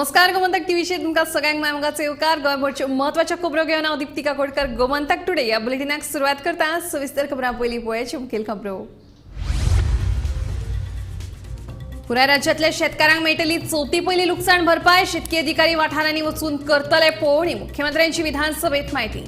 नमस्कार गोमंतक टीव्हीचे तुमका सगळ्यांक मायमगाचे येवकार गोंयभरच्यो महत्वाच्या खबरो घेवन हांव दीप्तिका कोडकर गोमंतक टुडे या बुलेटिनाक सुरवात करता सविस्तर खबरां पयलीं पळोवया मुखेल खबरो। पुराय राज्यांतल्या शेतकारांक मेळटली चवथी पयली लुकसाण भरपाय शेतकी अधिकारी वाठारांनी वचून करतले पळोवणी मुख्यमंत्र्यांची विधानसभेत म्हायती।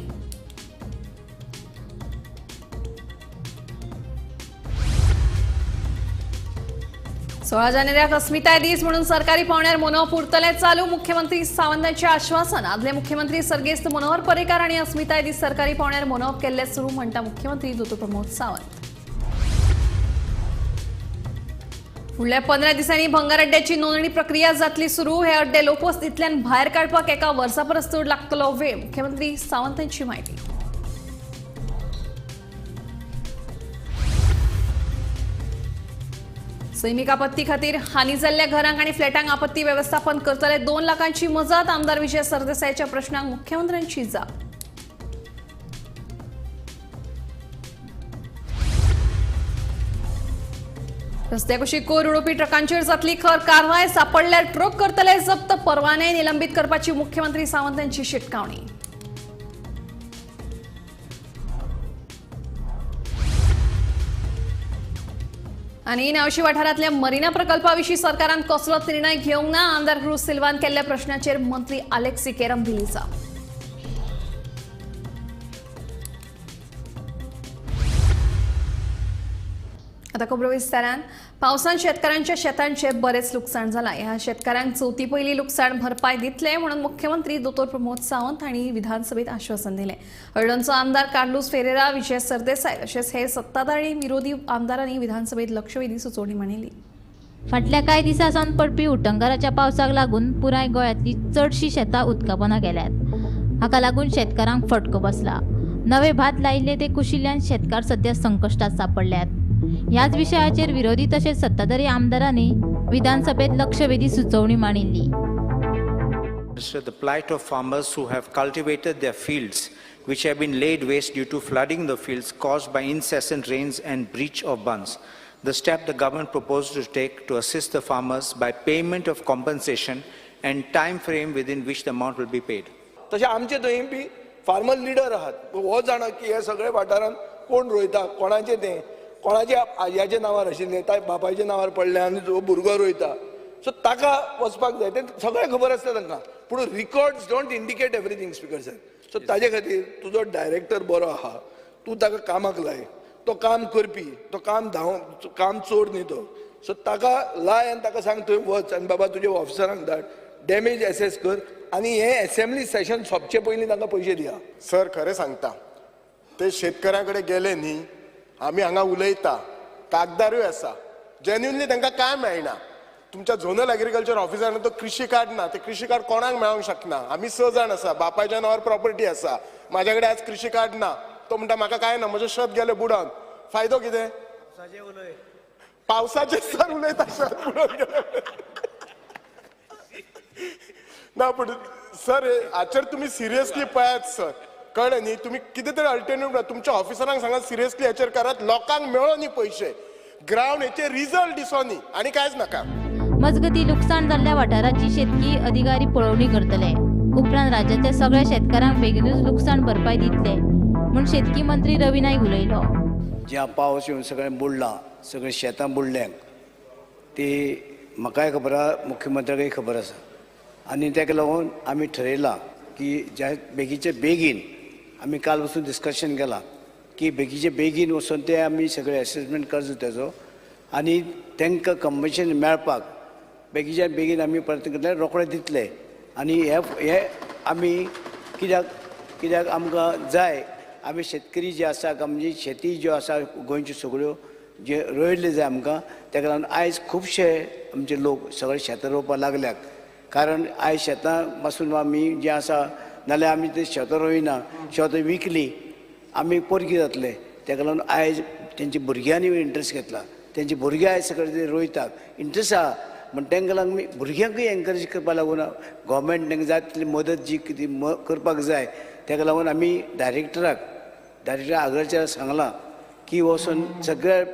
सोळा जानेवारीक अस्मिताय दीस म्हणून सरकारी पावण्यार मनोवप उरतले चालू मुख्यमंत्री सावंतांचे आश्वासन। आदले मुख्यमंत्री सर्गेस्त मनोहर पर्रीकार हांणी अस्मिताय दीस सरकारी पावण्यार मनोवप केल्ले सुरू म्हणटा मुख्यमंत्री दोतोर प्रमोद सावंत। फुडल्या 15 दिसांनी भंगार अड्ड्याची नोंदणी प्रक्रिया जातली सुरू। हे अड्डे लोकवस्तींतल्यान भायर काडपाक एका वर्सा परस चड लागतलो वेळ मुख्यमंत्री सावंतांची म्हायती। सैमीक आपत्ती खातीर हानी जाल्ल्या घरांक आनी फ्लॅटांक आपत्ती वेवस्थापन करतले 2 लाखांची मजत। आमदार विजय सरदेसाईच्या प्रश्नांक मुख्यमंत्र्यांची जाप। रस्त्या कुशीक कोयर उडोवपी ट्रकांचेर जातली खर कारवाय। सापडल्यार ट्रक करतले जप्त। परवाने निलंबित करपाची मुख्यमंत्री सावंतांची शिटकावणी। आणि नावशी वाठारांतल्या मरीना प्रकल्पाविशीं सरकारान कसलोच निर्णय घेवंक ना। आमदार क्रूज सिल्वान केल्ल्या प्रश्नाचेर मंत्री आलेक्सी केरम दिली जाप। आता खबरो विस्तारान। पावसान शेतकारांच्या शेतांचे बरेच लुकसाण जाला। ह्या शेतकारांक चवथी पयली लुकसाण भरपाय दितले म्हणून मुख्यमंत्री दोतोर प्रमोद सावंत हांणी विधानसभेत आश्वासन दिलें। हळडणचो आमदार कार्लोस फेरेरा, विजय सरदेसाई तशेंच हेर सत्ताधारी विरोधी आमदारांनी विधानसभेत लक्षवेधी सुचोवणी मांडिल्ली। फाटल्या कांय दिसांसावन पडपी उटंगाराच्या पावसाक लागून पुराय गोंयांतली चडशी शेतां उदकापोंदा गेल्यात। हाका लागून शेतकारांक फटको बसला। नवे भात लायिल्ले ते कुशिल्ल्यान शेतकार सध्या संकश्टात सापडल्यात। ह्याच विशयाचेर विरोधी तशेंच सत्ताधारी आमदारांनी विधानसभेत लक्षवेधी सुचोवणी मांडिल्ली। The plight of farmers who have cultivated their fields which have been laid waste due to flooding the fields caused by incessant rains and breach of bunds. The step the government proposed to take to assist the farmers by payment of compensation and time frame within which the amount will be paid. तशें आमचे थंय बी farmer leader आहात। हो जाणा की हे सगळे वाठारांत कोण रोयता, कोणाचें तें, कोणाच्या आज्याच्या नांवार आशिल्लें, बापायच्या नांवार पडलें आनी जो भुरगो रोयता, सो ताका वचपाक जाय। तें सगळें खबर आसता तांकां, पूण records don't indicate everything speaker sir. So ताजे खातीर तुजो डायरेक्टर बरो आहा, तूं ताका कामाक लाय, तो काम करपी, तो काम चोर न्ही तो, सो ताका लाय आनी ताका सांग थंय वच आनी बाबा तुज्या ऑफिसरांक धाड, डॅमेज एसेस कर आनी हे असेंब्ली सेशन सोंपचे पयलीं तांकां पयशे दिया। सर खरें सांगता, ते शेतकऱ्यां कडेन गेले न्ही, आमी हांगा उलयता, कागदारूय आसा, जेन्युनली तांकां काय मेळना। तुमच्या झोनल एग्रीकल्चर ऑफिसरान तो कृषी कार्ड ना, ते कृषी कार्ड कोणाक मेळोंक शकना। आमी 6 जाण आसा, बापायच्या नांवार प्रॉपर्टी आसा, म्हाज्या कडेन आज कृषी कार्ड ना, तो म्हणटा म्हाका काय ना, म्हजें शेत गेलें बुडोवन, फायदो कितें? पावसाचे सर उलयता, शेत बुडोवन गेलें ना, पूण सर हाचेर तुमी सिरियसली पळयात सर, कळ्ळें न्ही? तुमी कितें तरी अल्टरनेटिव्ह तुमच्या ऑफिसरांक सांगात सिरियसली हेचेर करात, लोकांक मेळो न्ही पयशे, ग्रावंड हेचे रिजल्ट दिसो न्ही आनी कांयच नाका। मजगती लुकसाण जाल्ल्या वाठाराची शेतकी अधिकारी पळोवणी करतले। उपरांत राज्यातल्या सगळ्या शेतकारांक बेगीनूच लुकसाण भरपाय दितले म्हूण शेतकी मंत्री रवी नाईक उलयलो। ज्या पावस येवन सगळें बुडलां, सगळें शेतां बुडल्यांक, ती म्हाकाय खबर आसा, मुख्यमंत्र्याकय खबर आसा, आनी ताका लागून आमी थारायलां की ज्या बेगीचे बेगीन आमी काल वचून डिस्कशन केलां की बेगीचे बेगीन वचून ते आमी सगळे असेसमेंट करचो तेजो, आनी तांकां कंपन्सेशन मेळपाक बेगीच्या बेगीन आमी प्रयत्न करतले, रोखडे दितले। आनी हे आमी कित्याक आमकां जाय, आमी शेतकरी जे आसा, आमची शेती ज्यो आसा गोंयच्यो सगळ्यो जे रोयल्ले जाय आमकां, ताका लागून आयज खुबशे आमचे लोक सगळे शेतां रोवपाक लागल्यात। कारण आयज शेतां पासून आमी जे आसा, नाल्यार आमी ते शेतां रोयना, शेतां विकली आमी परकी जातले। ताका लागून आयज तेंची भुरग्यांनी इंट्रस्ट घेतला, तेंची भुरगे आयज सगळे रोयतात, इंट्रस्ट आहा, म्हण तांकां लागून भुरग्यांकूय एनकरेज करपा लागून गोवोरमेंट तांकां जाय तितली मदत जी कितें करपाक जाय, ताका लागून आमी डायरेक्टर आग्रचार सांगलां की वचून सगळ्या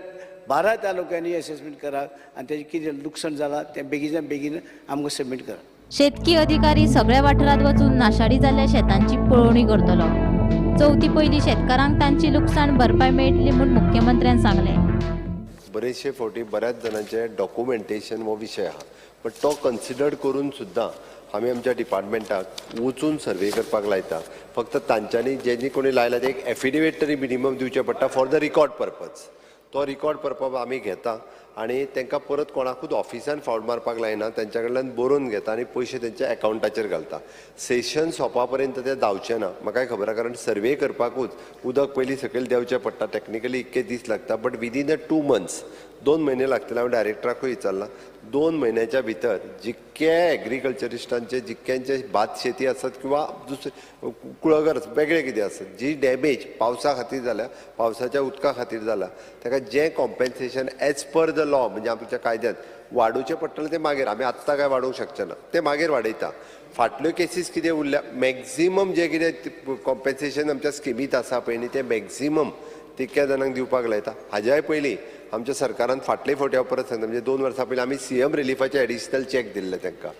12 तालुक्यांनी असेसमेंट करा आणि त्याची किती नुकसान झाला ते बेगीन आमकां सबमिट करा। शेतकी अधिकारी सगळ्या वाठारात वचून नाशाडी जाल्ल्या शेतांची पळोवणी करतलो. चवथी पयली शेतकारांक तांची लुकसाण भरपाय मेळटली म्हूण मुख्यमंत्र्यान सांगले. बरेचशे फावटी बऱ्याच जणांचे डॉक्युमेंटेशन हो विशय आहा, पण तो कन्सिडर करून सुद्दां आमी आमच्या डिपार्टमेंटाक वचून सर्वे करपाक लायता. फक्त तांच्यांनी जेणी कोणी लायला ते एक एफिडेविट तरी मिनिमम दिवचे पडटा फॉर द रिकॉर्ड पर्पज. तो रिकॉर्ड पर्पज आमी घेता आनी तांकां परत कोणाकूच ऑफिसान फावट मारपाक लायना, तांच्या कडल्यान बरोवन घेता आनी पयशे तेंच्या अकावंटाचेर घालता. सेशन सोंपा पर्यंत ते जावचें ना म्हाकाय खबर आहा, कारण सर्वे करपाकूच उदक पयलीं सकयल देंवचें पडटा. टॅक्निकली इतके दीस लागता, बट विदीन 2 months 2 म्हयने लागतले. हांव डायरेक्टराकूय विचारला 2 म्हयन्याच्या भितर जितके एग्रीकल्चरिस्टांचे जितक्यांचे भात शेती आसत किंवा दुसरे कुळागर वेगळे कितें आसत, जी डॅमेज पावसा खातीर जाल्या, पावसाच्या उदका खातीर जाल्या, ताका जें compensation as per the law म्हणजे आमच्या कायद्यात वाडोवचें पडटलें, तें मागीर आमी आत्तां काय वाडोवंक शकचे ना, तें मागीर वाडयता. फाटल्यो केसीस कितें उरल्या, मॅक्झिमम जें कितें कॉम्पेन्सेशन आमच्या स्किमीत आसा पळय न्ही, तें मॅक्झिमम तितक्या जाणांक दिवपाक लायता. हाज्याय पयलीं आमच्या सरकारान फाटले फावटी हांव परत सांगता, म्हणजे 2 वर्सां पयलीं आमी CM रिलीफाचे एडिशनल चॅक दिल्ले तांकां,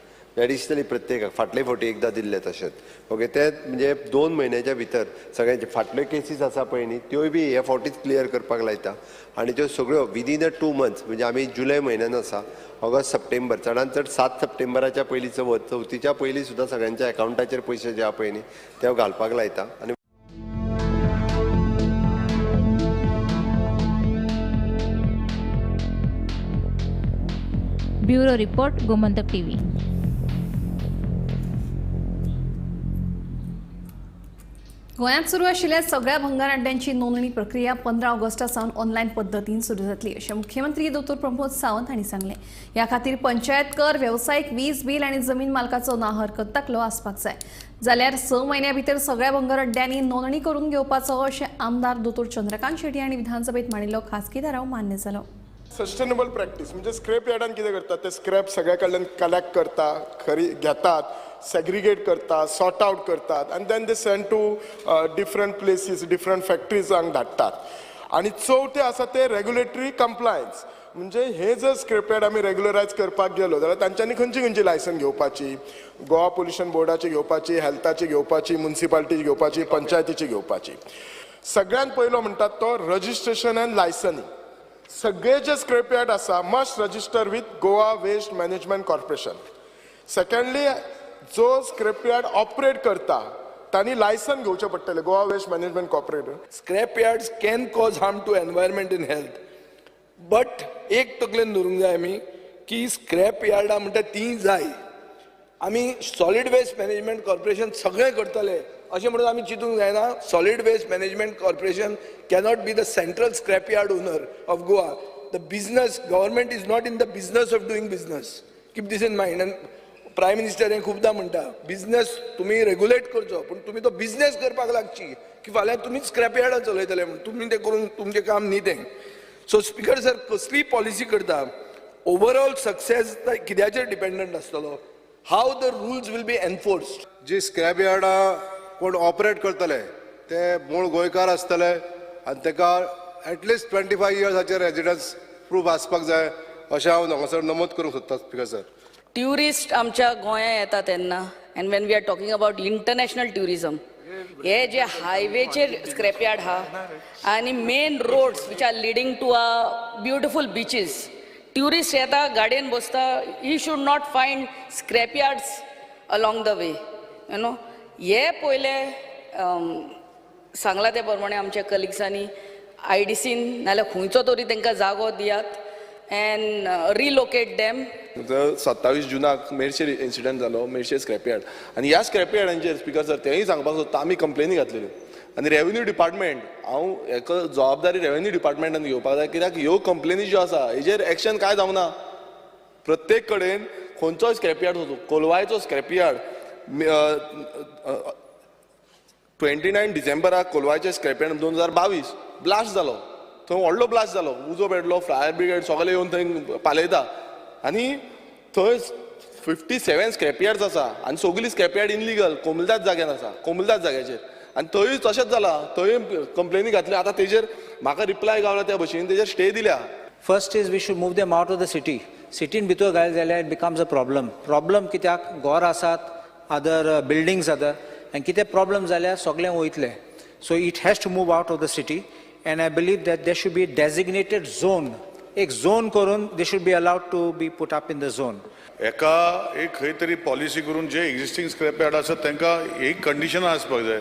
एडिशनली प्रत्येकाक फाटले फावटी एकदां दिल्ले तशेंच. ओके, ते म्हणजे 2 म्हयन्याच्या भितर सगळ्यांचे फाटल्यो केसीस आसा पळय न्ही त्योय बी हे फावटीच क्लियर करपाक लायता. आनी त्यो सगळ्यो विदीन 2 months म्हणजे आमी जुलय म्हयन्यान आसा, ऑगस्ट सप्टेंबर, चडांत चड 7 सप्टेंबराच्या पयलीं चवथीच्या पयलीं सुद्दां सगळ्यांच्या अकावंटाचेर पयशे जे आहा पळय न्ही ते घालपाक लायता. आनी ब्युरो रिपोर्ट, गोमंतक TV. गोंयांत सुरू आशिल्ल्या सगळ्या भंगार अड्ड्यांची नोंदणी प्रक्रिया 15 ऑगस्टासावन ऑनलायन पद्दतीन सुरू जातली अशें मुख्यमंत्री दोतोर प्रमोद सावंत हांणी सांगलें. ह्या खातीर पंचायत कर, वेवसायीक वीज बील आनी जमीन मालकाचो नांव हरकत दाखलो आसपाक जाय. जाल्यार 6 म्हयन्यां भितर सगळ्या भंगार अड्ड्यांनी नोंदणी करून घेवपाचो अशें आमदार दोतोर चंद्रकांत शेट्टी हांणी विधानसभेत मांडिल्लो खासगी थाराव मान्य जालो. सस्टेनेबल प्रॅक्टीस म्हणजे स्क्रॅप यार्डान कितें करतात, ते स्क्रॅप सगळ्या कडल्यान कलेक्ट करता, खरी घेतात, सेग्रिगेट करतात, सॉर्ट आउट करतात आनी then they send to different places, different फॅक्टरीजांक धाडटात. आनी चवथे आसा ते रेग्युलेटरी कंप्लायन्स, म्हणजे हे जर स्क्रॅप यार्ड आमी रेग्युलरायज करपाक गेलो जाल्यार तांच्यांनी खंयची लायसन घेवपाची, गोवा पोल्युशन बोर्डाची घेवपाची, हेल्थाची घेवपाची, म्युनिसिपालिटीची घेवपाची, पंचायतीची घेवपाची. सगळ्यात पयलो म्हणटात तो रजिस्ट्रेशन एंड लायसनिंग. सगळे जे स्क्रॅप यार्ड आसा must register with Goa waste management corporation. Secondly जो स्क्रॅप यार्ड ऑपरेट करता तांणी लायसन घेवचें पडटलें Goa waste management corporation. Scrap yards can cause harm to environment in health, but एक तकलेन दवरूंक जाय आमी की स्क्रॅप यार्डां म्हणटा ती जाय. आमी सॉलिड वेस्ट मॅनेजमेंट कॉर्पोरेशन सगळें करतले अशें म्हणून आमी चिंतूंक जायना. Solid waste management corporation cannot be the central scrap yard owner of Goa. The business government is not in the business of doing business. Keep this in mind. आनी prime minister हें खूबदां म्हणटा बिझनस तुमी रेग्युलेट करचो, पूण तुमी तो business करपाक लागची की फाल्यां तुमीच स्क्रॅप यार्डां चलयतले म्हणून तुमी तें करून तुमचें काम न्ही तें. सो स्पीकर सर कसली पॉलिसी करता, ओवरऑल सक्सेस कित्याचेर डिपेंडंट आसतलो, how the rules will be enforced. जी स्क्रॅप यार्डां कोण ऑपरेट करतले ते मूळ गोंयकार आसतले आनी ताका एटलिस्ट 25 yearsचे रेजिडन्स प्रूफ आसपाक जाय अशें हांव हांगासर नमूद करूंक सोदता स्पीकर सर. ट्युरिस्ट आमच्या गोंया येता तेन्ना, and when we are talking about international tourism, हे जे हायवेचेर स्क्रॅप यार्ड आहा आनी main roads which are leading to a beautiful beaches, tourist येता गाडयेन बसता, he should not find scrap yards along the way, you know. हे पयले सांगला ते प्रमाणे आमच्या कलिग्सांनी IDCन नाल्यार खंयचो तरी तांकां जागो दियात अँड रिलोकेट देम. 27 जुनाक मेरशे इन्सिडंट जालो, मेरशे स्क्रॅप यार्ड, आनी ह्या स्क्रॅप यार्डांचेर स्पीकर सर तेंय सांगपाक सोदता आमी कंप्लेनी घातलेल्यो. आनी रेव्हेन्यू डिपार्टमेंट, हांव हेका जबाबदारी रेव्हेन्यू डिपार्टमेंटान घेवपाक जाय, कित्याक ह्यो कंप्लेनी ज्यो आसा हेजेर एक्शन काय जावना. प्रत्येक कडेन खंयचोय स्क्रॅप यार्ड वचूं, कोलवायचो स्क्रॅप यार्ड 29 डिसेंबराक कोलवायचे स्क्रॅप यार्ड 2022 ब्लास्ट जालो. थंय व्हडलो ब्लास्ट जालो, उजो पेटलो, फायर ब्रिगेड सगळे येवन थंय पालयता. आनी थंय 57 स्क्रॅप यार्ड्स आसा आनी सगळीं स्क्रॅप यार्ड इनलिगल कोमुलदाद जाग्यान आसा, कोमुलदाद जाग्याचेर. आनी थंय तशेंच जाला, थंय कंप्लेनी घातल्या. आतां तेजेर म्हाका रिप्लाय गावला त्या भशेन तेजेर स्टे दिल्या. First is we should move them out of the city. City भितर घाल जाल्यार it becomes a problem. Problem कित्याक घर आसात, other buildings other, and कितें problem जाल्यार सगळें वयतलें. So it has to move out of the city, and I believe that there should be a designated zone. एक zone करून they should be allowed to be put up in the zone. एका एक खंय तरी policy करून जे existing scrap yard आसा तांकां एक कंडिशनां आसपाक जाय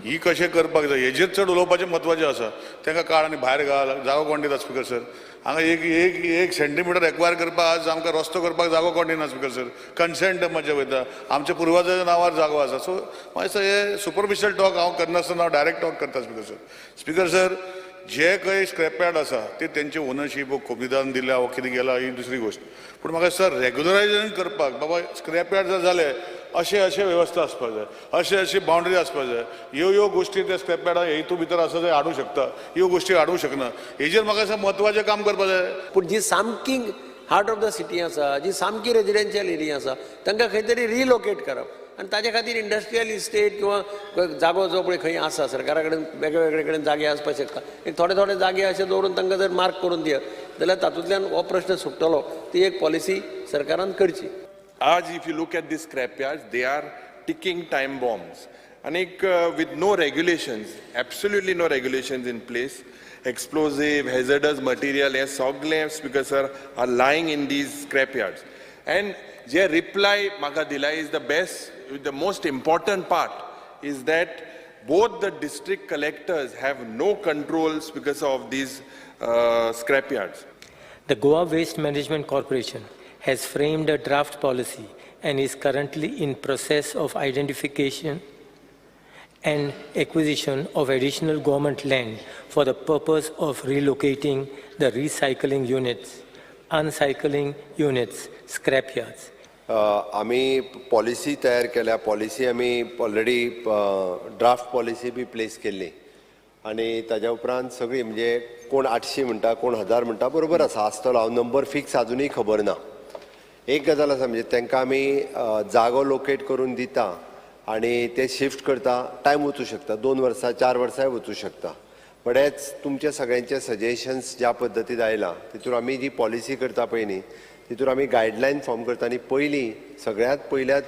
ही कशें करपाक जाय हेजेर चड उलोवपाचें म्हत्वाचें आसा तांकां काड आनी भायर घाल जागो कोण दिता स्पिकर सर हांगा एक सेंटीमीटर एक्वायर करपाक आज आमकां रस्तो करपाक जागो कोण दिना स्पिकर सर कन्सेंट मजा वयता आमच्या पुर्वजाच्या नांवार जागो आसा सो म्हाका दिसता हे सुपरफिशियल टॉक हांव करनासतना हांव डायरेक्ट टॉक करता स्पिकर सर जे काही स्क्रॅप यार्ड आसा ते तेंचे ओनरशीप कोबिदान दिल्या वो कितें गेला ही दुसरी गोष्ट पूण म्हाका दिसता रेग्युलरायझेशन करपाक बाबा स्क्रॅप यार्ड जर जाले अशे वेवस्था आसपाक जाय अशी बाउंड्री आसपाक जाय ह्यो गोष्टी त्या स्क्रॅप यार्डा हेतू भितर आसा ते हाडूंक शकता ह्यो गोष्टी हाडूंक शकना हेजेर म्हाका दिसता म्हत्वाचें काम करपाक जाय पूण जी सामकी हार्ट ऑफ द सिटी आसा जी सामकी रेजिडेन्शियल एरिया आसा तांकां खंय तरी रिलोकेट करप आनी ताजे खातीर इंडस्ट्रियल इस्टेट किंवा जागो जो पळय खंय आसा सरकारा कडेन वेगळे कडेन जागे आसपाक शकता एक थोडे जागे अशे दवरून तांकां जर मार्क करून दियत जाल्यार तातूंतल्यान हो प्रश्न सुट्टलो ती एक पॉलिसी सरकारान करची. आज if you look at these scrapyards, they are ticking time bombs. And with no regulations, absolutely no regulations in place, explosive, hazardous material, as sogle speakers are lying in these scrapyards. And their reply, Maka Dila, is the best, the most important part is that both the district collectors have no controls because of these scrapyards. The Goa Waste Management Corporation has framed a draft policy and is currently in process of identification and acquisition of additional government land for the purpose of relocating the recycling units, uncycling units, scrapyards. आम्ही policy तयार केल्या policy आम्ही already draft policy बी place केल्ली आणि ताज्या उपरांत सगळी म्हणजे कोण 800 म्हणटा कोण 1000 म्हणटा बरोबर आसा आसतलो हांव नंबर फिक्स अजूनही खबर ना. एक गजाल आसा म्हणजे तांकां आमी जागो लोकेट करून दिता आणि ते शिफ्ट करता टायम वचूं शकता 2 वर्सां 4 वर्सांय वचूं शकता बट हेच तुमचे सगळ्यांचे सजेशन्स ज्या पद्दतीन आयला तितून आमी जी पॉलिसी करता पळय न्ही तितून आमी गायडलायन फॉर्म करता आनी सगळ्यात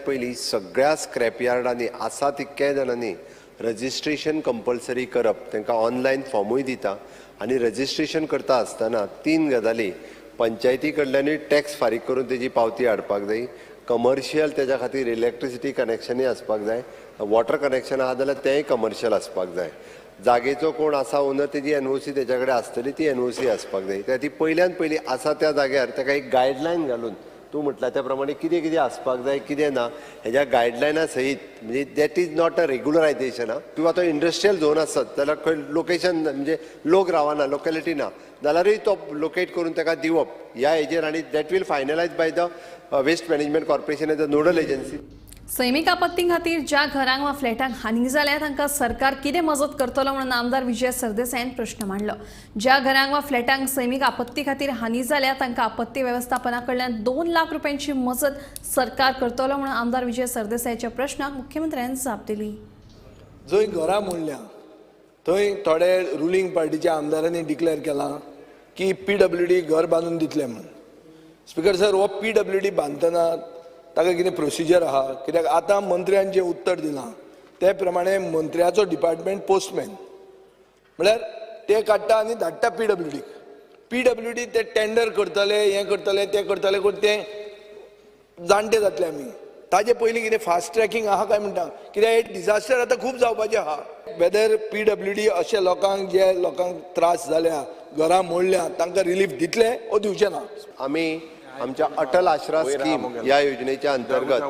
पयलीं सगळ्या स्क्रॅप यार्डांनी आसा तितक्याय जाणांनी रजिस्ट्रेशन कंपल्सरी करप तांकां ऑनलायन फॉर्मूय दिता आनी रजिस्ट्रेशन करता आसतना 3 गजाली पंचायती कडल्यानूय टॅक्स फारीक करून तेजी पावती हाडपाक जाय कमर्शियल तेज्या खातीर इलेक्ट्रिसिटी कनेक्शनूय आसपाक जाय वॉटर कनेक्शन आहा जाल्यार तेंय कमर्शियल आसपाक जाय जागेचो कोण आसा ओनर तेजी एनओसी तेच्या कडेन आसतली ती एनओसी आसपाक जाय त्या ती पयल्यान पयली आसा त्या जाग्यार ताका एक गायडलायन घालून तूं म्हटल्या त्या प्रमाणे कितें आसपाक जाय कितें ना हेज्या गायडलायना सयत म्हणजे that is not a regularisation किंवा तो इंडस्ट्रियल झोन आसत जाल्यार खंय लोकेशन म्हणजे लोक रावना लोकेलिटी ना जाल्यारूय तो लोकेट करून ताका दिवप ह्या हेजेर आनी that will finalise by the waste management corporation as a nodal agency. सैमीक आपत्ती खातीर ज्या घरांक वा फ्लॅटांक हानी जाल्या तांकां सरकार कितें मजत करतलो म्हणून आमदार विजय सरदेसायान प्रश्न मांडलो. ज्या घरांक वा फ्लॅटांक सैमीक आपत्ती खातीर हानी जाल्या तांकां आपत्ती वेवस्थापना कडल्यान 2 लाख रुपयांची मजत सरकार करतलो म्हणून आमदार विजय सरदेसायाच्या प्रश्नाक मुख्यमंत्र्यान जाप दिली. जंय घरां मोडल्या थंय थोडे रुलींग पार्टीच्या आमदारांनी डिक्लेअर केलां की PWD घर बांदून दितले म्हणून. स्पिकर सर हो PWD बांदतना ताका कितें प्रोसिजर आहा कित्याक आतां मंत्र्यान जें उत्तर दिलां ते प्रमाणे मंत्र्याचो डिपार्टमेंट पोस्टमॅन म्हळ्यार ते काडटा आनी धाडटा PWD ते टेंडर करतले हें करतले तें करतले करून ते जाणटे जातले आमी ताजे पयलीं कितें फास्ट ट्रॅकिंग आहा काय म्हणटा कित्याक हे डिजास्टर आतां खूब जावपाचें आहा वेदर PWD अशे लोकांक जे लोकांक त्रास जाल्या घरां मोडल्या तांकां रिलीफ दितले ओ दिवचे ना. आमी आमच्या अटल आश्रा स्कीम ह्या योजनेच्या अंतर्गत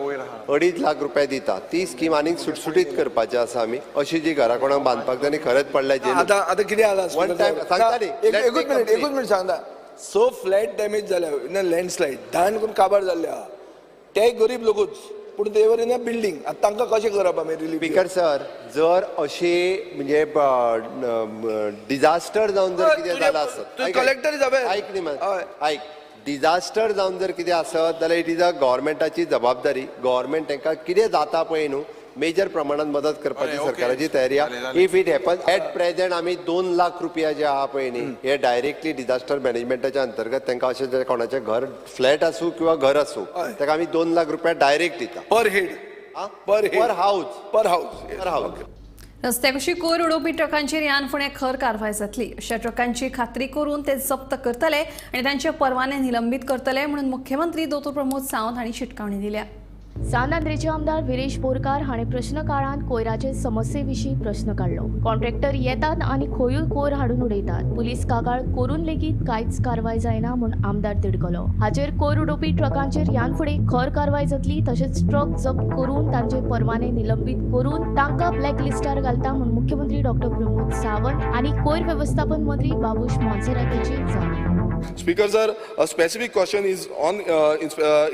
2.5 लाख रुपये दिता ती स्कीम आनीक सुटसुटीत करपाची आसा आमी अशी जी घरा कोणाक बांदपाक जाय आनी खरेंच पडल्या जे आतां कितें जाला एकूच मिनीट सांगता सो फ्लॅट डॅमेज जाल्या लँडस्लायड धाण करून काबार जाल्ले आहा ते गरीब लोकूच पूण देवर इन अ बिल्डींग आतां तांकां कशें करप आमी रिलीफ. स्पिकर सर जर अशी म्हणजे डिजास्टर जावन जर कितें जालां आसत कलेक्टर आयक डिजास्टर जावन जर कितें आसत जाल्यार इट इज अ गव्हर्मेंटाची जबाबदारी गव्हर्मेंट तांकां कितें जाता पळय न्हू मेजर प्रमाणात मदत करपाची ओके. सरकाराची तयारी जालें, आहे. जालें. If it happen at present आमी 2 लाख रुपया जे आहा पळय न्ही हे डायरेक्टली डिझास्टर मॅनेजमेंटाच्या अंतर्गत तांकां अशें जे कोणाचें घर फ्लॅट आसूं किंवा घर आसूं हय. ताका आमी 2 लाख रुपया डायरेक्ट दिता पर हेड पर पर हाऊस पर हाऊस पर हाऊस. रस्त्याकुशी कोयर उडोवपी ट्रकांचेर यानफुडें खर कारवाय जातली. अशा ट्रकांची खात्री करून ते जप्त करतले आनी तांचे परवाने निलंबीत करतले म्हणून मुख्यमंत्री दोतोर प्रमोद सावंत हांणी शिटकावणी दिल्या. सांद्रेचे आमदार विरेश बोरकार हाणें प्रश्न काळांत कोयराचे समस्ये विशीं प्रश्न काडलो. कॉन्ट्रॅक्टर येतात आनी खंयूय कोयर हाडून उडयतात. पुलीस कागाळ करून लेगीत कांयच कारवाय जायना म्हूण आमदार तिडकलो. हाचेर कोयर उडोवपी ट्रकांचेर यानफुडें खर कारवाय जातली. तशेंच ट्रक जप्त करून तांचे परवाने निलंबीत करून तांकां ब्लॅक लिस्टार घालता म्हूण मुख्यमंत्री डॉक्टर प्रमोद सावंत आनी कोयर वेवस्थापन मंत्री बाबूश मोन्सेरातेची जाप. Speaker sir, a specific question is on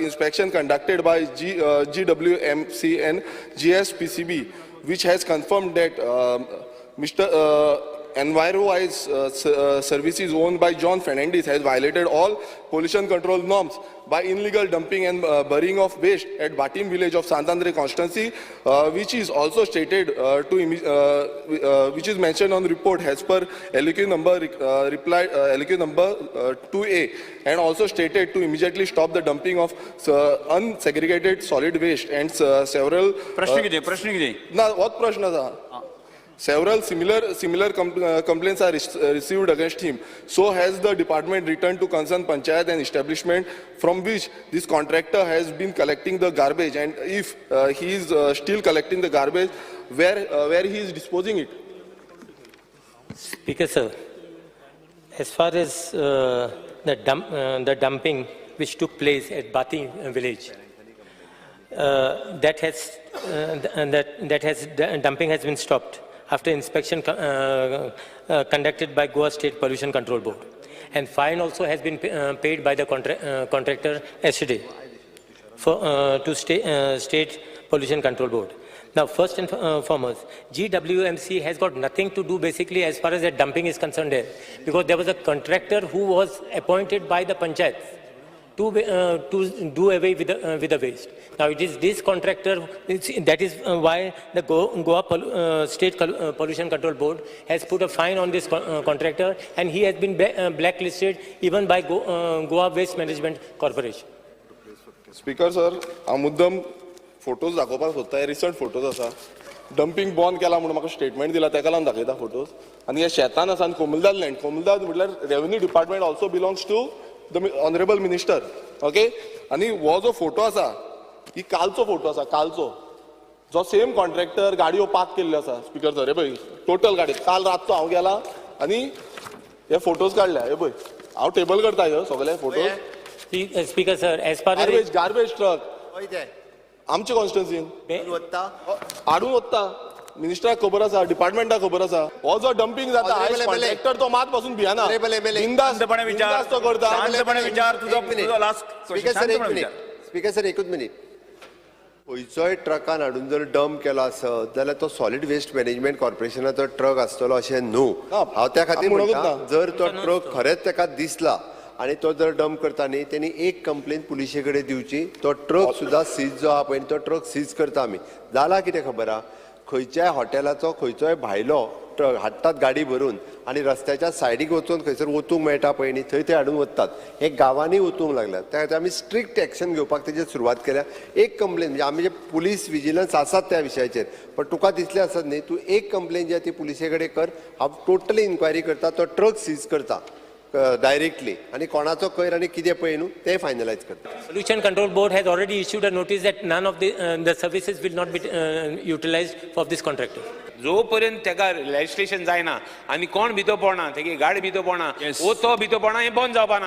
inspection conducted by GWMC and GSPCB, which has confirmed that Mr. Enviro-wise services owned by John Fernandez has violated all pollution control norms by illegal dumping and burying of waste at Batim village of Santandre constituency, which is also stated which is mentioned on the report as per LQ number LQ number 2A, and also stated to immediately stop the dumping of unsegregated solid waste and several प्रश्न कितें ना होच प्रश्न आसा. Several similar complaints are received against him. So has the department returned to concerned panchayat and establishment from which this contractor has been collecting the garbage, and if he is still collecting the garbage, where he is disposing it? Speaker sir, as far as the dumping which took place at Bati village, dumping has been stopped after inspection conducted by Goa State Pollution Control Board, and fine also has been paid by the contractor yesterday to State Pollution Control Board. Now, first and foremost, GWMC has got nothing to do basically as far as the dumping is concerned there, because there was a contractor who was appointed by the panchayat to do away with the waste. Now it is this contractor, that is why the Goa State Pollution Control Board has put a fine on this contractor, and he has been blacklisted even by Goa Waste Management Corporation. Speaker sir, हांव मुद्दम photos दाखोवपाक सोदता. Recent photos आसा. Dumping बंद केला म्हणून म्हाका statement दिला, ताका लागून दाखयता फोटोज. आनी हे शेतान आसा आनी कोमुलदाद लँड. कोमुलदाद म्हटल्यार revenue department also belongs to the honourable minister. Okay, आनी हो जो फोटो आसा ही कालचो फोटो आसा. कालचो जो सेम कॉन्ट्रॅक्टर गाडयो पार्क केल्ल्यो आसा. स्पीकर सर हे पळय टोटल गाडी. काल रातचो हांव गेला आनी हे फोटोज काडल्या. हे पळय हांव टेबल करता ह्यो सगळे photos. Speaker sir, as far as garbage truck आमच्या कॉन्स्टिट्युन्सीन हाडून वता. मिनिस्टराक खबर आसा, डिपार्टमेंटाक खबर आसा. हो जो डंपिंग जाता कॉन्ट्रॅक्टर तो मात पासून भियाना. बिनधास्त तो करता. स्पीकर सर एकूच मिनिट. खंयचोय ट्रकान हाडून जर डंप केलो आसत जाल्यार तो सॉलिड वेस्ट मॅनेजमेंट कॉर्पोरेशनाचो ट्रक आसतलो अशें न्हू. हांव त्या खातीर म्हणटा जर तो ट्रक खरेंच ताका दिसला आणि तो जर डंप करता न्ही त्यांनी एक कंप्लेन पुलिशे कडेन दिवची. तो ट्रक सुद्धा सीज जो आहा पळय तो ट्रक सीज करता आमी. जाला कितें खबर आहा, खंयच्याय हॉटेलाचो खंयचोय भायलो ट्रक हाडटात गाडी भरून आणि रस्त्याच्या सायडीक वचून खंयसर वचूंक मेळटा पळय न्ही थंय ते हाडून वतात. हे गांवांनी वचूंक लागल्यात. त्या खातीर आमी स्ट्रिक्ट एक्शन घेवपाक तेजेर सुरवात केल्या. एक कंप्लेन म्हणजे आमी जे पुलीस विजिलन्स आसात त्या विशयाचेर, पण तुका दिसलें आसत न्ही तूं एक कंप्लेन जी ती पुलिशे कडेन कर. हांव टोटली इन्क्वायरी करता, तो ट्रक सीज करता डायरेक्टली आणि कोणाचो कोयर आणि कितें पळय न्हू ते फायनलायज करता. Pollution Control Board has already issued a notice that none of the services will not be utilized for this contractor. जो पर्यंत तेका लेजिस्लेशन जायना आनी कोण भितो पडना, तेगे गाडी भितो पडना, वो तो भितो पडना, हे बंद जावपाना.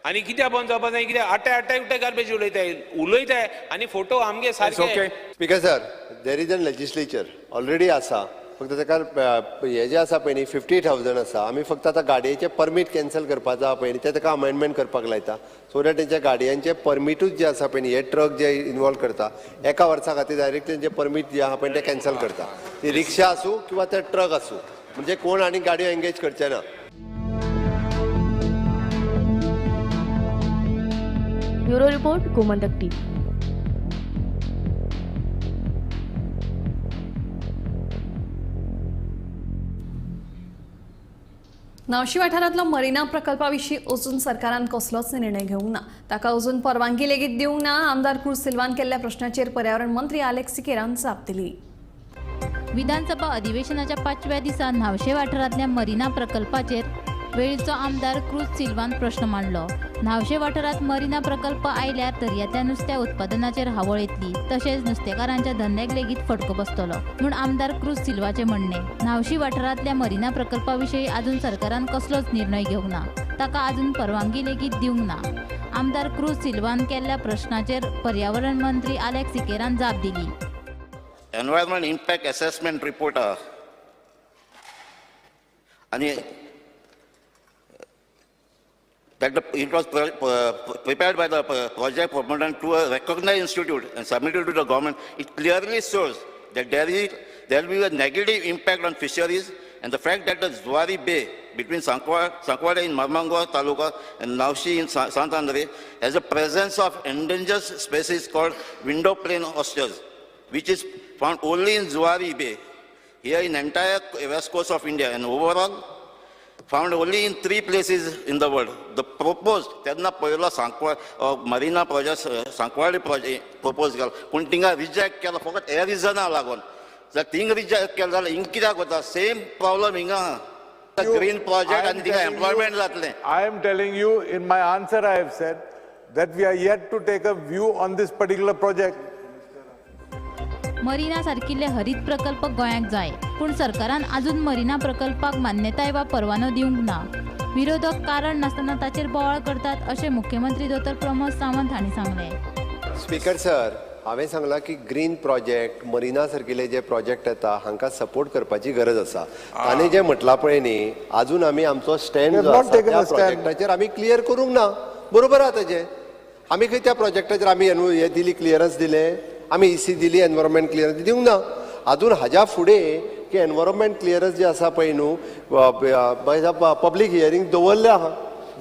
आनी कित्याक बंद जावपा जाय, कित्याक आट्टाय उठ्ठाय गार्बेज उलयताय आनी फोटो आमगे सारके. Speaker sir, there is an legislature already आसा. फक्त ताका हे जे आसा पळय न्ही 50,000 आसा. आमी फक्त आतां गाडयेचे परमीट कॅन्सल करपाचो आहा पळय न्ही ते ताका अमेंडमेंट करपाक लायता. सो दॅट तेंच्या गाडयांचे परमीटूच जे आसा पळय न्ही हे ट्रक जे इनवॉल्व करता एका वर्सा खातीर डायरेक्ट तेंचे परमीट जे आहा पळय ते कॅन्सल करता. ती रिक्षा आसूं किंवा ते ट्रक आसूं, म्हणजे कोण आनी गाडयो एंगेज करचे ना. Bureau report Gomantak TV. Nauxi वाठारांतलो मरिना प्रकल्पाविशीं अजून सरकारान कसलोच निर्णय घेवंक ना. ताका अजून परवानगी लेगीत दिवंक ना. आमदार क्रूज सिल्वान केल्ल्या प्रश्नाचेर पर्यावरण मंत्री आलेक्स सिकेरान जाप दिली. विधानसभा अधिवेशनाच्या 5व्या दिसा न्हावशे वाठारांतल्या मरिना प्रकल्पाचेर वेळीचो आमदार क्रूज सिल्वान प्रश्न मांडलो. न्हावशे वाठारांत मरिना प्रकल्प आयल्यार दर्यांतल्या नुस्त्या उत्पादनाचेर हावळ येतली, तशेंच नुस्तेकारांच्या धंद्याक लेगीत फटको बसतलो म्हूण आमदार क्रूज सिल्वाचें म्हणणें. न्हावशी वाठारांतल्या मरिना प्रकल्पा विशीं आजून सरकारान कसलोच निर्णय घेवंक ना. ताका आजून परवानगी लेगीत दिवंक ना. आमदार क्रूज सिल्वान केल्ल्या प्रश्नाचेर पर्यावरण मंत्री आलेक्स सिकेरान जाप दिली. एनवायरमेंट इम्पॅक्ट असेसमेंट रिपोर्ट आणि that it was prepared by the project proponent to a recognized institute and submitted to the government. It clearly shows that there will be a negative impact on fisheries, and the fact that the Zuari Bay between Sankwada in Marmango Taluka and Naushi in Sant Andre has a presence of endangered species called window plane oysters, which is found only in Zuari Bay, here in entire west coast of India, and overall found only in 3 places in the world. The proposed, त्यांना पहिला Marina project सांकवाडी project propose केला, पूण थिंगा reject केला फकत हे रिजना लागून. जर थिंग रिजेक्ट केला जाल्यार हिंग कित्याक वता? सेम प्रॉब्लम हिंगा आहा. ग्रीन प्रोजेक्ट आनी थिंगा एम्प्लॉयमेंट जातलें. I am telling you, in my answer I have said that we are yet to take a view on this particular project. Marina सारकिल्ले हरीत प्रकल्प गोंयाक जाय, पूण सरकारान आजून मरिना प्रकल्पाक मान्यताय वा परवानो दिवंक ना. विरोधक कारण नासतना ताचेर बोवाळ करतात अशें मुख्यमंत्री दोतोर प्रमोद सावंत हांणी सांगलें. स्पीकर सर, हांवें सांगलां की ग्रीन प्रोजेक्ट मरिना सारकिले जे प्रोजेक्ट येता हांकां सपोर्ट करपाची गरज आसा. ताणें जें म्हटलां पळय न्ही, आजून आमी आमचो स्टँड जो आसा त्या प्रोजेक्टाचेर आमी क्लियर करूंक ना. बरोबर आहा ताजें. आमी खंय त्या प्रोजेक्टाचेर आमी हे दिली, क्लियरन्स दिलें, आमी इसी दिली, एनवायरमेंट क्लियरन्स दिवंक ना. अजून हाज्या फुडें की एनवायरमेंट क्लियरन्स जे आसा पळय न्हू, पब्लीक हियरींग दवरलें आहा,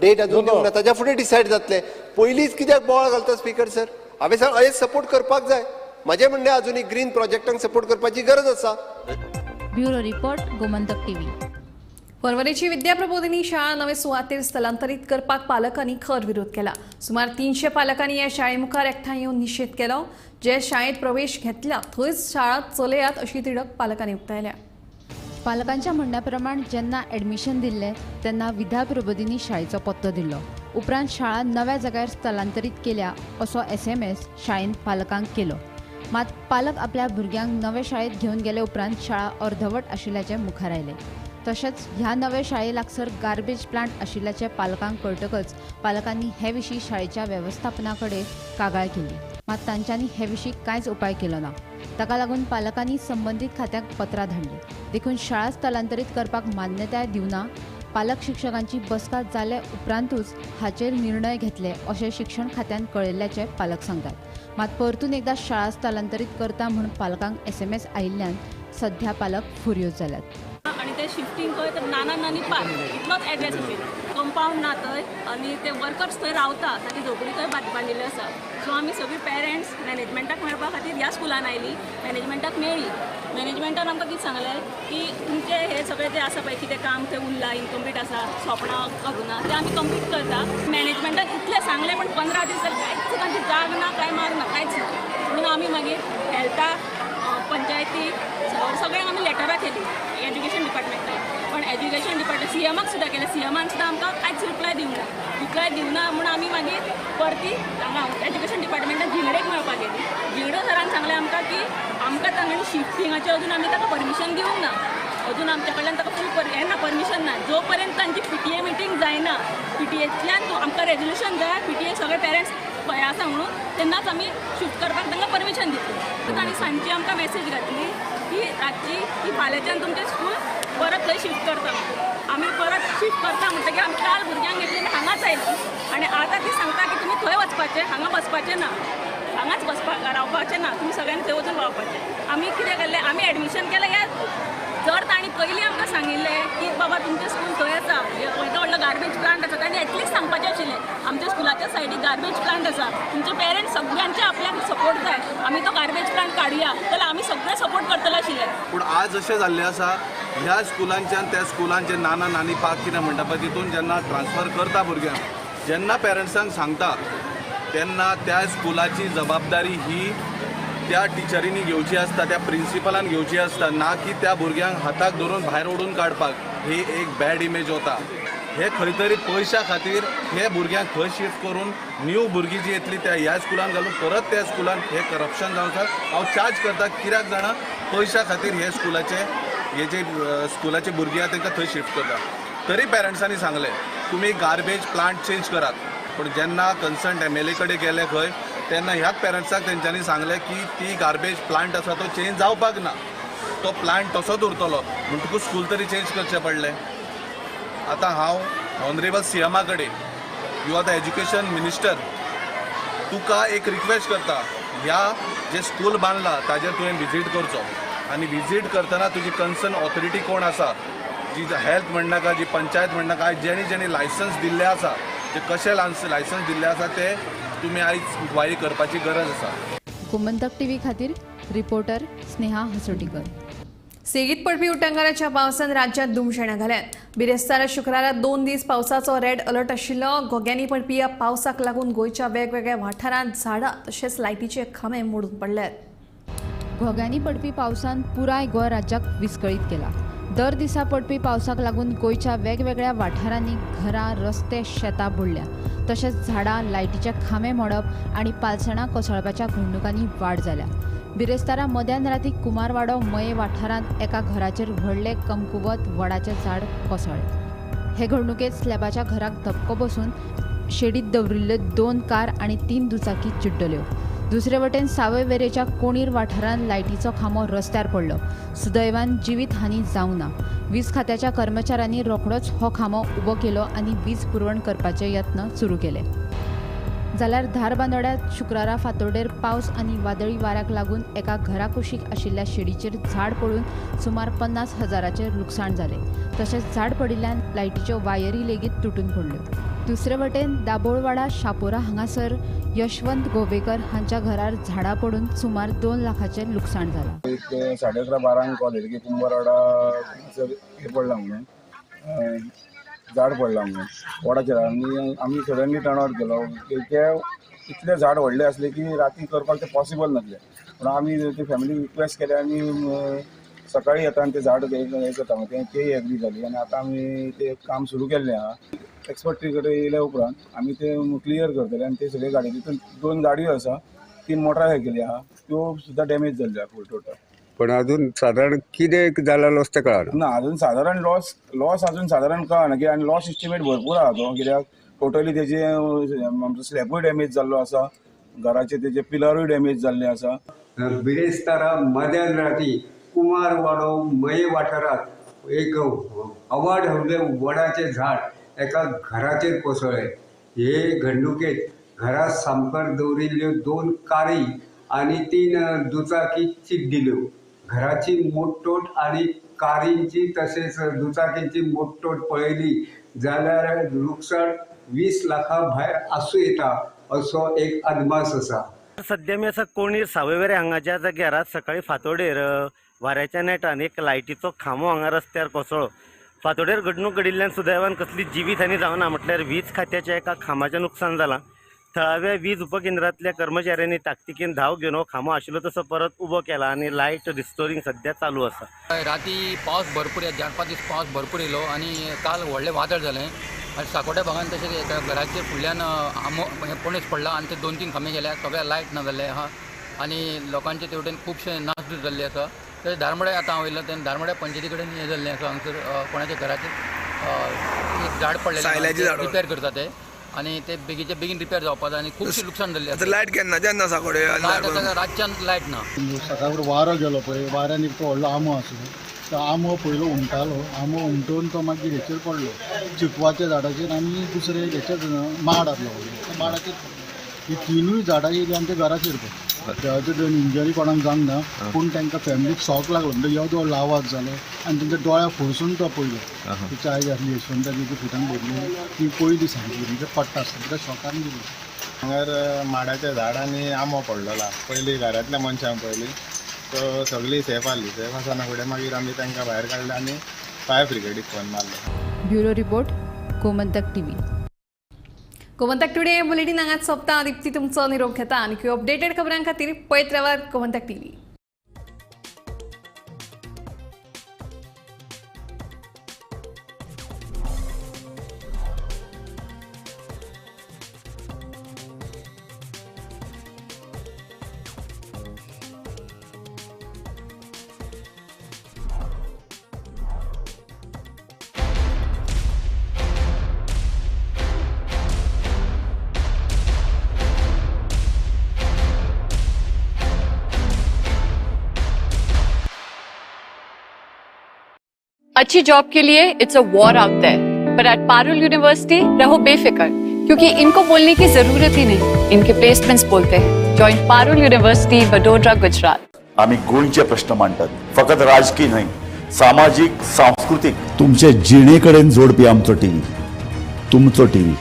डेट अजून दिवंक ना. ताज्या फुडें डिसायड जातलें. पयलींच कित्याक बोवाळ घालता स्पीकर सर? हांवें सांग हें सपोर्ट करपाक जाय. म्हजें म्हणणें अजून ग्रीन प्रोजेक्टांक सपोर्ट करपाची गरज आसा. Bureau report, Gomantak TV. परवरेची विद्या प्रबोधिनी शाळा नवे सुवातेर स्थलांतरीत करपाक पालकांनी खर विरोध केला. सुमार 300 पालकांनी ह्या शाळे मुखार एकठांय येवन निशेध केलो. जे शाळेत प्रवेश घेतला थंयच शाळा चलयात अशी तिडक पालकांनी उक्तायल्या. पालकांच्या म्हणण्याप्रमाण जेन्ना ॲडमिशन दिल्लें तेन्ना विद्या प्रबोधिनी शाळेचो पत्तो दिल्लो. उपरांत शाळा नव्या जाग्यार स्थलांतरीत केल्या असो SMS शाळेन पालकांक केलो. मात पालक आपल्या भुरग्यांक नव्या शाळेत घेवन गेले उपरांत शाळा अर्धवट आशिल्ल्याचे मुखार आयले. तशेंच ह्या नव्या शाळे लागसर गार्बेज प्लांट आशिल्ल्याचे पालकांक कळटकच पालकांनी हे विशीं शाळेच्या वेवस्थापना कडेन कागाळ केली. मात तांच्यांनी हे विशीं कांयच उपाय केलो ना. ताका लागून पालकांनी संबंदीत खात्याक पत्रां धाडली. देखून शाळा स्थलांतरीत करपाक मान्यताय दिवना. पालक शिक्षकांची बसका जाले उपरांतूच हाचेर निर्णय घेतले अशें शिक्षण खात्यान कळयल्ल्याचे पालक सांगतात. मात परतून एकदा शाळा स्थलांतरीत करता म्हूण पालकांक SMS आयिल्ल्यान सध्या पालक फुर्योज जाल्यात. आणि ते शिफ्टिंग खंय तर नानी पार्क इतलोच एड्रेस आशिल्लो. कंपाऊंड ना थंय आनी ते वर्कर्स थंय रावता, ताची झोपडी थंय बांदिल्ली आसा. सो आमी सगळीं पेरंट्स मॅनेजमेंटाक मेळपा खातीर ह्या स्कुलान आयलीं. मॅनेजमेंटाक मेळ्ळी. मॅनेजमेंटान आमकां कितें सांगलें की तुमचे हे सगळे जे आसा पळय कितें काम थंय उरलां, इनकम्प्लीट आसा, सोपणां करुना ते आमी कंप्लीट करता. मॅनेजमेंटान इतलें सांगलें पण 15 दीस जाले कांयच तांची जाग ना, कांय माग ना, कांयच ना. म्हणून आमी मागीर हेल्थाक, पंचायतीक सगळ्यांक आमी लेटरां केली एज्युकेशन डिपार्टमेंटाक. पण एज्युकेशन डिपार्टमेंट CMाक सुद्दां केलें. CMान सुद्दां आमकां कांयच रिप्लाय दिवना. म्हणून आमी मागीर परती हांगा एज्युकेशन डिपार्टमेंटान झिंगडेक मेळपाक गेली. झिंगडे सरान सांगलें आमकां की आमकां तांणी शिफ्टिंगाचें अजून आमी ताका परमिशन दिवंक ना. अजून आमच्या कडल्यान ताका फूल येना परमिशन ना. जो पर्यंत तांची PTA मिटींग जायना, PTAंतल्यान आमकां रेजोल्युशन जाय, PTA सगळे पेरंट्स पळय आसा म्हणून, तेन्नाच आमी शिफ्ट करपाक तांकां परमिशन दितली. तर तांणी सांजची आमकां मॅसेज घातली की रातची की फाल्यांच्यान तुमचें स्कूल परत थंय शिफ्ट करता. आमी परत शिफ्ट करता म्हणटकीर आमी काल भुरग्यांक घेतली आनी हांगाच आयली. आनी आतां ती सांगता की तुमी थंय वचपाचें, हांगा बसपाचें ना, हांगाच रावपाचें ना, तुमी सगळ्यांनी थंय वचून रावपाचें. आमी कितें केलें, आमी एडमिशन केलें. जर तांणी पयलीं आमकां सांगिल्लें की बाबा तुमचें स्कूल थंय आसा, व्हडलो गार्बेज प्लांट आसा, तांणी एटलिस्ट सांगपाचें आशिल्लें आमच्या स्कुलाच्या सायडीक गार्बेज प्लांट आसा तुमचे पेरंट्स सगळ्यांचे आपल्याक सपोर्ट जाय आमी तो गार्बेज प्लांट काडया जाल्यार आमी सगळे सपोर्ट करतले आशिल्ले पूण आज अशें जाल्लें आसा ह्या स्कुलांच्यान त्या स्कुलांचे नाना नानी पाक कितें म्हणटा पळय तितून जेन्ना ट्रान्सफर करता भुरग्यांक जेन्ना पेरंट्सांक सांगता तेन्ना त्या स्कुलाची जबाबदारी ही त्या टिचरींनी घेवची आसता त्या प्रिंसिपलान घेवची आसता ना की त्या भुरग्यांक हाताक धरून भायर ओडून काडपाक ही एक बॅड इमेज वता हे खंय तरी पयशा खातीर हे भुरग्यांक खंय शिफ्ट करून न्यू भुरगीं जी येतली त्या ह्या स्कुलान घालून परत त्या स्कुलान हे करप्शन जावं आसा हांव चार्ज करता कित्याक जाणा पयशा खातीर हे जे स्कुलाचे भुरगीं आहा तांकां थंय शिफ्ट करता तरी पेरंट्सांनी सांगलें तुमी गार्बेज प्लांट चेंज करात पूण जेन्ना कन्सर्न MLA कडेन गेले खंय तेन्ना ह्याच पेरंट्साक तेंच्यांनी सांगलें की ती गार्बेज प्लांट आसा तो चेंज जावपाक ना तो प्लांट तसोच उरतलो म्हणटकूच स्कूल तरी चेंज करचें पडलें आतां हांव ऑनरेबल CMA कडेन you are the education minister तुका एक रिक्वेस्ट करता ह्या जे स्कूल बांदला ताजेर तुवें विजीट करचो आनी विजीट करतना तुजी कन्सर्न ऑथॉरिटी कोण आसा जी हेल्थ म्हणनाका जी पंचायत म्हणनाका जेणी जेणी लायसन्स दिल्ले आसा जे कशे लायसन्स दिल्ले आसा ते तुमी आयज इन्क्वायरी करपाची गरज आसा गोमंतक TV खातीर रिपोर्टर स्नेहा हसोटीकर. सेगीत पडपी उटंगाराच्या पावसान राज्यात दुमशेणां घाल्यात. बिरेस्तारा शुक्रारा 2 दीस पावसाचो रेड अलर्ट आशिल्लो. घोग्यांनी पडपी ह्या पावसाक लागून गोंयच्या वेगवेगळ्या वाठारांत झाडां तशेंच लायटीचे खांबे मोडून पडल्यात. घोग्यांनी पडपी पावसान पुराय गोंय राज्याक विस्कळीत केला. दर दिसा पडपी पावसाक लागून गोंयच्या वेगवेगळ्या वाठारांनी घरां रस्ते शेतां बुडल्या. तशेंच झाडां लायटीचे खांबे मोडप आनी पालसणां कोसळपाच्या घडणुकांनी वाड जाल्या. बिरेस्तारा मध्यान राती कुमारवाडो मये वाठारांत एका घराचेर व्हडले कमकुवत वडाचें झाड कोसळ्ळें. हे घडणुकेंत स्लॅबाच्या घराक धपको बसून शेडीत दवरिल्ल्यो 2 कार आनी 3 दुचाकी चिड्डल्यो. दुसरे वटेन सावय वेरेच्या कोणीर वाठारांत लायटीचो खांबो रस्त्यार पडलो. सुदैवान जिवीत हानी जावंक ना. वीज खात्याच्या कर्मचाऱ्यांनी रोखडोच हो खांबो उबो केलो आनी वीज पुरवण करपाचे यत्न सुरू केले. जाल्यार धारबांदोड्यात शुक्रारा फांतोडेर पावस आनी वादळी वाऱ्याक लागून एका घरा कुशीक आशिल्ल्या शेडीचेर झाड पडून सुमार 50,000चे लुकसाण जाले. तशेंच झाड पडिल्ल्यान लायटीच्यो वायरी लेगीत तुटून पडल्यो. दुसरे वटेन दाबोळवाडा शापोरा हांगासर यशवंत गोवेकर हांच्या घरार झाडां पडून सुमार 2 लाखाचें लुकसाण जालां. 11:30-12 कॉल येले की कुंभारवाडा हे पडला म्हणून झाड पडला म्हणून वडाचेर आनी आमी सडनली टर्न आउट केलो. ते इतले झाड व्हडले आसले की राती करपाक ते पॉसिबल नासले पूण आमी ते फॅमिली रिक्वेस्ट केले आनी सकाळी येता आनी ते झाड हे करता ते एग्री जाली आनी आतां आमी ते काम सुरू केल्लें आहा. एक्सपर्ट कडेन येयल्या उपरांत आमी ते क्लियर करतले आनी ते सगळे गाडी तितून 2 गाडयो आसा 3 मोटारसायकली आहा त्यो सुद्दां डॅमेज जाल्ल्या फूल टोटल. पण अजून साधारण कितें जालां तें कळना ना अजून साधारण लॉस अजून साधारण कळना की आनी लॉस एस्टिमेट भरपूर आहा तो कित्याक टोटली तेजे आमचो स्लॅबूय डॅमेज जाल्लो आसा घराचे तेजे पिलरूय डॅमेज जाल्ले आसा. बिरेस्तारा मध्यान राती कुमारवाडो मये वाठारांत एक अवाढव्य वडाचें झाड एका घराचेर कोसळ्ळें. हे घडणुकेंत घरा सामकार दवरिल्ल्यो 2 कारी आनी 3 दुचाकी चिड्डिल्यो. घराची मोडतोड आनी कारींची तशेंच दुचाकींची मोडतोड पळयली जाल्यार लुकसाण 20 लाखां भायर आसूं येता असो एक अदमास आसा. सध्या मी असा कोणीर सावयवेरे हांगाच्या जाग्यार सकाळी फांतोडेर वाऱ्याच्या नेटान एक लायटीचो खांबो हांगा रस्त्यार कोसळ्ळो. फांतोडेर घडणूक घडिल्ल्यान सुदैवान कसली जिवीत हानी जावना म्हटल्यार वीज खात्याच्या एका खांबाचें नुकसाण जालां. थळाव्या वीज उपकेंद्रांतल्या कर्मचाऱ्यांनी ताकतिकेन धांव घेवन हो खांबो आशिल्लो तसो परत उबो केला आनी लायट रिस्टोरींग सध्या चालू आसा. राती पावस भरपूर 4-5 दीस पावस भरपूर येयलो आनी काल व्हडलें वादळ जालें आनी सांकोड्या भागान तशें एका घराचेर फुडल्यान पणस पडला आनी ते 2-3 खांबे गेल्या सगळ्या लायट ना जाल्ले आहा आनी लोकांचे तेवटेन खुबशे नासधूस जाल्ले आसा. तशें धारमड्या आतां हांव वयलो तेन्ना धारमड्या पंचायती कडेन हें जाल्लें आसा हांगसर कोणाच्या घराचेर एक झाड पडलेलें रिपेर करता ते आनी ते बेगीचे बेगीन रिपेर जावपाक आनी खुबशें लुकसाण जाल्लें आसा. लायट केन्ना जेन्ना सांकोडे रातच्यान लायट ना. सकाळ वारो गेलो पळय वाऱ्यान एक व्हडलो आंबो आसलो तो आंबो पयलो उमटालो आंबो उमटोवन तो मागीर हेचेर पडलो चिकवाच्या झाडाचेर आनी दुसरे हेचेर माड आसलो त्या माडाचेर ही 3य झाडां येयली आनी ते घराचेर पडली. देवाचे दोन इंजरी कोणाक जावंक ना पूण तांकां फॅमिलीक शॉक लागलो म्हणजे येदो लावाज जालो आनी तांच्या दोळ्या फोडसून तो पयलो. तिची आई आसली यशवंताची ती फुटान भरली ती पयली सांगली म्हणजे पडटा आसता त्या शॉकान गेली. हांगार माडाच्या झाडांनी आंबो पडलेला पयलीं घरांतल्या मनशांक पयलीं तो सगळी सेफ आसली. सेफ आसना फुडें मागीर आमी तांकां भायर काडले आनी फायर ब्रिगेडीक फोन मारलो. Bureau report Gomantak TV. Gomantak today bulletin हांगाच सोंपता. दिप्ती तुमचो निरोप घेता. आनी अपडेटेड खबरां खातीर पळयत रावात गोमंतक टीव्ही. अच्छी जॉब के लिए it's a war out there, but at Parul university रहो बेफिक्र, क्योंकि इनको बोलने की जरूरत ही नहीं, इनके प्लेसमेंट्स बोलते हैं. Join Parul university Vadodara Gujarat. आम्ही गोंयचे प्रश्न मांडटात, फकत राजकीय न्हय, सामाजिक सांस्कृतिक. तुमचे जिणेकडेन जोडपी आमचो टीव्ही, तुमचो टीव्ही.